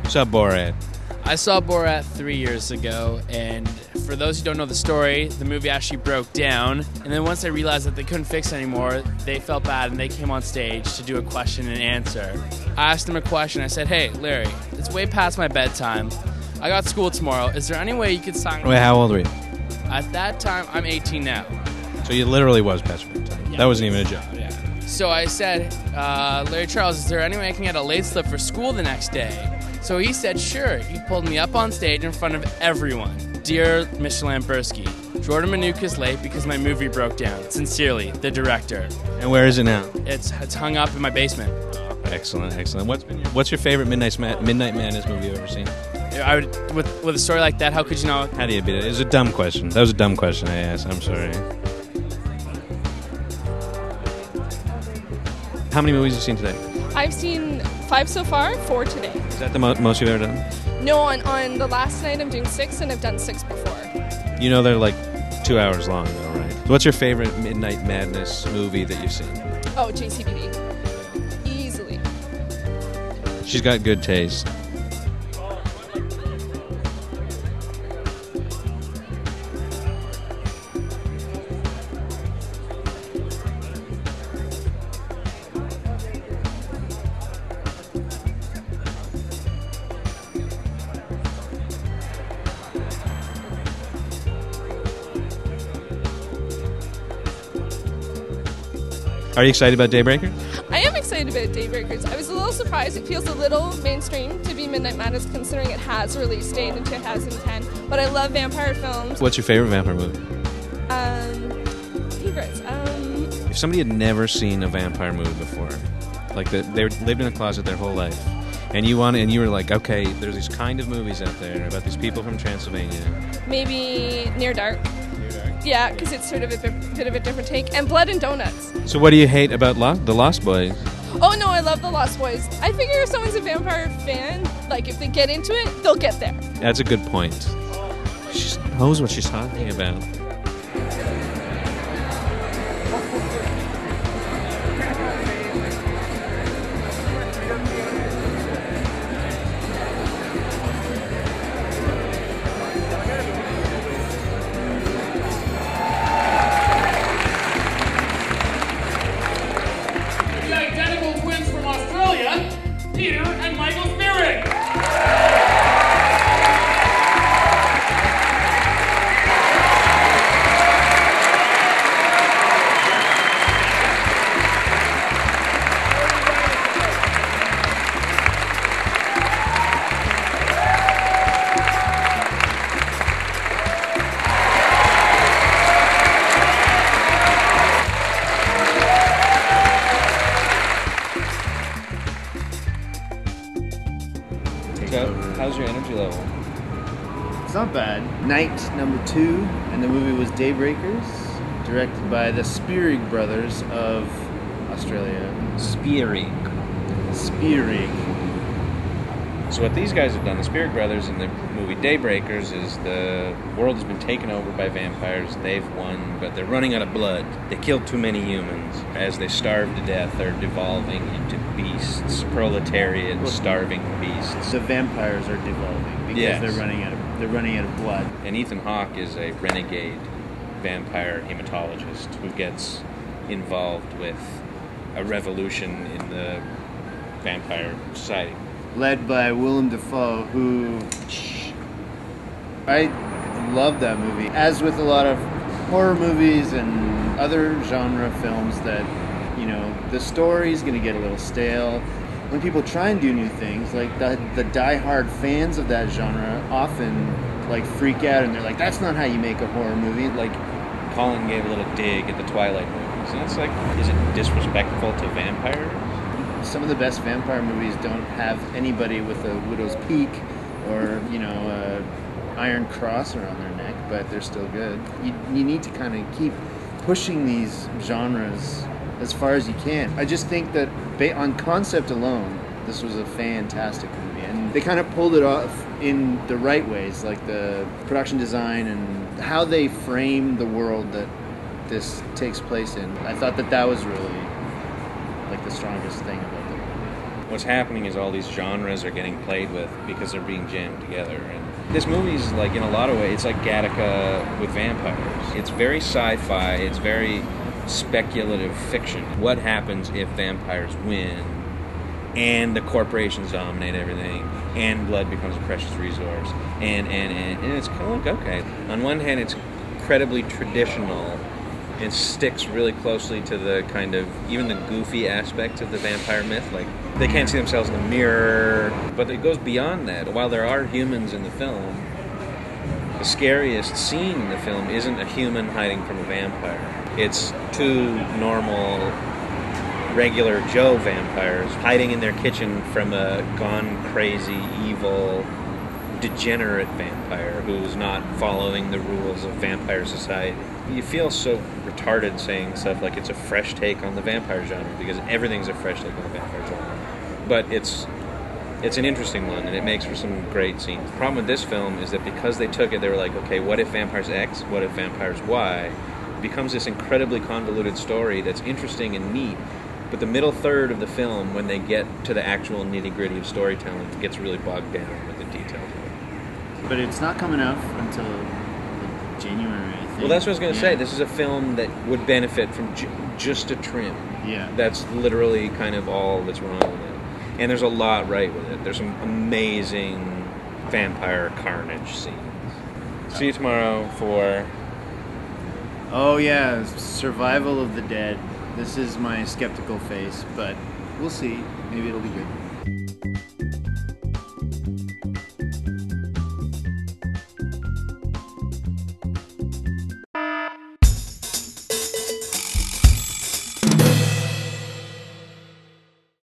Sup, Borat? I saw Borat 3 years ago, and for those who don't know the story, the movie actually broke down. And then once they realized that they couldn't fix it anymore, they felt bad and they came on stage to do a question and answer. I asked them a question. I said, "Hey, Larry, it's way past my bedtime. I got school tomorrow. Is there any way you could sign?" Wait, how old were you? At that time, I'm 18 now. So you literally was past your bedtime. Yeah. That wasn't even a joke. Yeah. So I said, "Larry Charles, is there any way I can get a late slip for school the next day?" So he said, "Sure." He pulled me up on stage in front of everyone. "Dear Mr. Lamberski, Jordan Manuka's late because my movie broke down. Sincerely, the director." And where is it now? It's hung up in my basement. Excellent, excellent. What's your favorite Midnight Madness movie you've ever seen? With a story like that, how could you know? How do you beat it? It was a dumb question. That was a dumb question I asked. I'm sorry. How many movies have you seen today? I've seen 5 so far, 4 today. Is that the most you've ever done? No, on the last night I'm doing 6, and I've done 6 before. You know they're like 2 hours long, though, right? What's your favorite Midnight Madness movie that you've seen? Oh, JCVD. Easily. She's got good taste. Are you excited about Daybreakers? I am excited about Daybreakers. I was a little surprised. It feels a little mainstream to be Midnight Madness, considering it has a release date in 2010. But I love vampire films. What's your favorite vampire movie? Favorites. If somebody had never seen a vampire movie before, like they lived in a closet their whole life, and you were like, okay, there's these kind of movies out there about these people from Transylvania. Maybe Near Dark. Yeah, because it's sort of a bit of a different take. And Blood and Donuts. So what do you hate about The Lost Boys? Oh, no, I love The Lost Boys. I figure if someone's a vampire fan, like, if they get into it, they'll get there. That's a good point. She knows what she's talking about. So, how's your energy level? It's not bad. Night number 2, and the movie was Daybreakers, directed by the Spierig brothers of Australia. Spierig. So what these guys have done, the Spierig brothers in the movie Daybreakers, is the world has been taken over by vampires. They've won, but they're running out of blood. They killed too many humans. As they starve to death, they're devolving into beasts, proletariat, starving beasts. The vampires are devolving because they're running out of blood. And Ethan Hawke is a renegade vampire hematologist who gets involved with a revolution in the vampire society. Led by Willem Dafoe, who... I love that movie. As with a lot of horror movies and other genre films that, you know, the story's going to get a little stale. When people try and do new things, like the die-hard fans of that genre often, like, freak out and they're like, that's not how you make a horror movie. Like, Colin gave a little dig at the Twilight movies, and it's like, is it disrespectful to vampires? some of the best vampire movies don't have anybody with a widow's peak or, you know, a iron cross around their neck, but they're still good. You need to kind of keep pushing these genres as far as you can. I just think that on concept alone, this was a fantastic movie, and they kind of pulled it off in the right ways, like the production design and how they frame the world that this takes place in. I thought that was really like the strongest thing about the movie. what's happening is all these genres are getting played with because they're being jammed together. And this movie's like, in a lot of ways, it's like Gattaca with vampires. It's very sci-fi. It's very speculative fiction. What happens if vampires win and the corporations dominate everything and blood becomes a precious resource? And it's kind of like, okay. On one hand, it's incredibly traditional and sticks really closely to the kind of, even the goofy aspects of the vampire myth. Like, they can't see themselves in the mirror, but it goes beyond that. While there are humans in the film, the scariest scene in the film isn't a human hiding from a vampire. It's two normal, regular Joe vampires hiding in their kitchen from a gone crazy, evil, degenerate vampire who's not following the rules of vampire society. You feel so retarded saying stuff like it's a fresh take on the vampire genre, because everything's a fresh take on the vampire genre. But it's an interesting one, and it makes for some great scenes. The problem with this film is that because they took it, they were like, okay, what if vampires X? What if vampires Y? It becomes this incredibly convoluted story that's interesting and neat, but the middle third of the film, when they get to the actual nitty-gritty of storytelling, it gets really bogged down with the details. But it's not coming out until January, I think. Well, that's what I was going to say. This is a film that would benefit from just a trim. Yeah. That's literally kind of all that's wrong with it. And there's a lot right with it. There's some amazing vampire carnage scenes. See you tomorrow for... Oh, yeah, Survival of the Dead. This is my skeptical face, but we'll see. Maybe it'll be good.